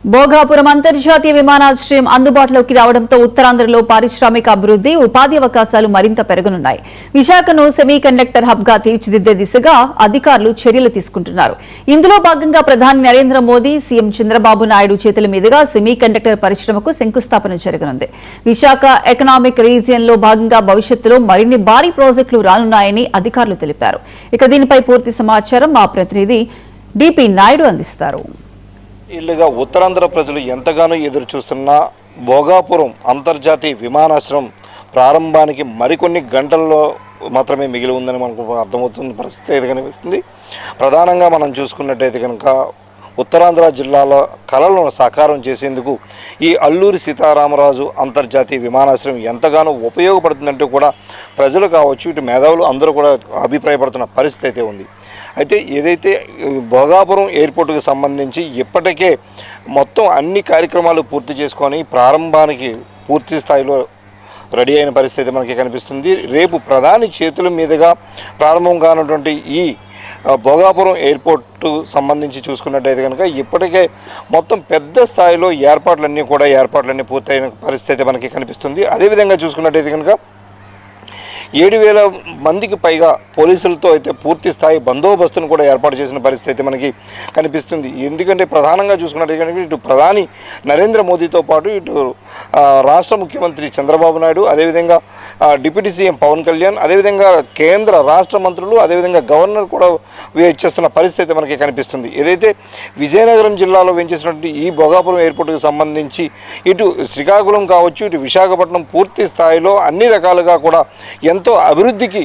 భోగాపురం అంతర్జాతీయ విమానాశ్రయం అందుబాటులోకి రావడంతో ఉత్తరాంధ్రలో పారిశ్రామిక అభివృద్ధి, ఉపాధి అవకాశాలు మరింత పెరగనున్నాయి. విశాఖను సెమీ కండక్టర్ హబ్ గా తీర్చిదిద్దే దిశగా అధికారులు చర్యలు తీసుకుంటున్నారు. ఇందులో భాగంగా ప్రధాని నరేంద్ర మోదీ, సీఎం చంద్రబాబు నాయుడు చేతుల మీదుగా సెమీ కండక్టర్ పరిశ్రమకు శంకుస్థాపన జరగనుంది. విశాఖ ఎకనామిక్ రీజియన్ లో భాగంగా భవిష్యత్తులో మరిన్ని భారీ ప్రాజెక్టులు రానున్నాయని అధికారులు తెలిపారు. ఇక దీనిపై పూర్తి సమాచారం మా ప్రతినిధి డిపి నాయుడు అందిస్తారు. ఇల్లుగా ఉత్తరాంధ్ర ప్రజలు ఎంతగానో ఎదురు చూస్తున్న భోగాపురం అంతర్జాతీయ విమానాశ్రయం ప్రారంభానికి మరికొన్ని గంటల్లో మాత్రమే మిగిలి ఉందని మనకు అర్థమవుతున్న పరిస్థితి అయితే కనిపిస్తుంది. ప్రధానంగా మనం చూసుకున్నట్టయితే కనుక ఉత్తరాంధ్ర జిల్లాలో కళలను సాకారం చేసేందుకు ఈ అల్లూరి సీతారామరాజు అంతర్జాతీయ విమానాశ్రయం ఎంతగానో ఉపయోగపడుతుందంటూ కూడా ప్రజలు కావచ్చు, ఇటు మేధావులు అందరూ కూడా అభిప్రాయపడుతున్న పరిస్థితి అయితే ఉంది. అయితే ఏదైతే భోగాపురం ఎయిర్పోర్టుకు సంబంధించి ఇప్పటికే మొత్తం అన్ని కార్యక్రమాలు పూర్తి చేసుకొని ప్రారంభానికి పూర్తి స్థాయిలో రెడీ అయిన పరిస్థితి మనకి కనిపిస్తుంది. రేపు ప్రధాని చేతుల మీదుగా ప్రారంభం కానటువంటి ఈ భోగాపురం ఎయిర్పోర్టు సంబంధించి చూసుకున్నట్టయితే కనుక ఇప్పటికే మొత్తం పెద్ద స్థాయిలో ఏర్పాట్లన్నీ పూర్తయిన పరిస్థితి మనకి కనిపిస్తుంది. అదేవిధంగా చూసుకున్నట్టయితే కనుక 7,000 మందికి పైగా పోలీసులతో అయితే పూర్తి స్థాయి బందోబస్తును కూడా ఏర్పాటు చేసిన పరిస్థితి మనకి కనిపిస్తుంది. ఎందుకంటే ప్రధానంగా చూసుకున్నట్టు ఇటు ప్రధాని నరేంద్ర మోదీతో పాటు ఇటు రాష్ట్ర ముఖ్యమంత్రి చంద్రబాబు నాయుడు, అదేవిధంగా డిప్యూటీ సీఎం పవన్ కళ్యాణ్, అదేవిధంగా కేంద్ర రాష్ట్ర మంత్రులు, అదేవిధంగా గవర్నర్ కూడా వేచేస్తున్న పరిస్థితి మనకి కనిపిస్తుంది. ఏదైతే విజయనగరం జిల్లాలో వేయించేసినటువంటి ఈ భోగాపురం ఎయిర్పోర్టుకు సంబంధించి ఇటు శ్రీకాకుళం కావచ్చు, ఇటు విశాఖపట్నం పూర్తి స్థాయిలో అన్ని రకాలుగా కూడా ఎంతో అభివృద్ధికి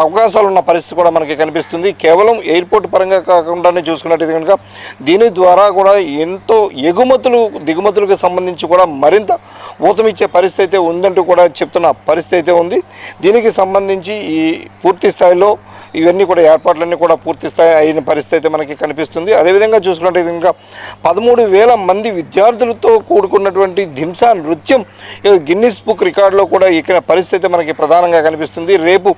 అవకాశాలు ఉన్న పరిస్థితి కూడా మనకి కనిపిస్తుంది. కేవలం ఎయిర్పోర్ట్ పరంగా కాకుండానే చూసుకున్నట్టయితే కనుక దీని ద్వారా కూడా ఎంతో దిగుమతులకు సంబంధించి కూడా మరింత ఊతమిచ్చే పరిస్థితి అయితే ఉందంటూ కూడా చెప్తున్న పరిస్థితి అయితే ఉంది. దీనికి సంబంధించి ఈ పూర్తి స్థాయిలో ఇవన్నీ కూడా ఏర్పాట్లన్నీ కూడా పూర్తి స్థాయి అయిన పరిస్థితి అయితే మనకి కనిపిస్తుంది. అదేవిధంగా చూసుకున్నట్టయితే కనుక 13,000 మంది విద్యార్థులతో కూడుకున్నటువంటి ధింసా నృత్యం గిన్నిస్ బుక్ రికార్డులో కూడా ఎక్కిన పరిస్థితి మనకి ప్రధానంగా కనిపిస్తుంది. రేపు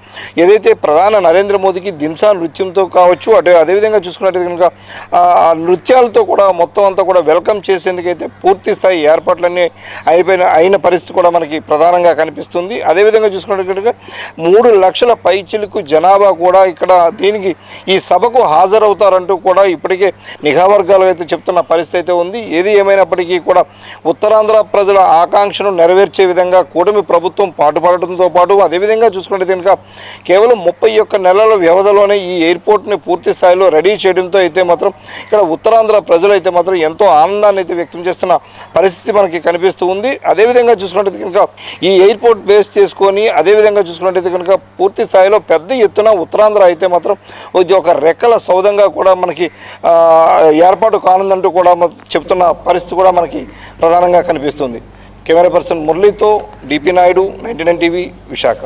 ఏదైతే ప్రధాని నరేంద్ర మోదీకి ధింసా నృత్యంతో కావచ్చు, అదేవిధంగా చూసుకున్నట్టయితే కనుక నృత్యాలతో కూడా మొత్తం అంతా కూడా వెల్కమ్ చేసేందుకైతే పూర్తి స్థాయి ఏర్పాట్లన్నీ అయిన పరిస్థితి కూడా మనకి ప్రధానంగా కనిపిస్తుంది. అదేవిధంగా చూసుకున్నట్టు 3 లక్షల పైచిలకు జనాభా కూడా ఇక్కడ దీనికి ఈ సభకు హాజరవుతారంటూ కూడా ఇప్పటికే నిఘా వర్గాలు అయితే చెప్తున్న పరిస్థితి అయితే ఉంది. ఏది ఏమైనప్పటికీ కూడా ఉత్తరాంధ్ర ప్రజల ఆకాంక్షను నెరవేర్చే విధంగా కూటమి ప్రభుత్వం పాటుపడటంతో పాటు అదేవిధంగా చూసుకుంటే కనుక కేవలం 31 నెలల వ్యవధిలోనే ఈ ఎయిర్పోర్ట్ని పూర్తి స్థాయిలో రెడీ చేయడంతో అయితే మాత్రం ఇక్కడ ఉత్తరాంధ్ర ప్రజలైతే మాత్రం ఎంతో ఆనందాన్ని అయితే వ్యక్తం చేస్తున్న పరిస్థితి మనకి కనిపిస్తూ ఉంది. అదేవిధంగా చూసుకున్నట్టయితే కనుక ఈ ఎయిర్పోర్ట్ బేస్ చేసుకొని అదేవిధంగా చూసుకున్నట్టయితే కనుక పూర్తి స్థాయిలో పెద్ద ఎత్తున ఉత్తరాంధ్ర అయితే మాత్రం ఒక రెక్కల సౌదంగా కూడా మనకి ఏర్పాటు కానుందంటూ కూడా చెప్తున్న పరిస్థితి కూడా మనకి ప్రధానంగా కనిపిస్తుంది. కెమెరా పర్సన్ మురళీతో డిపి నాయుడు, 99 టీవీ, విశాఖ.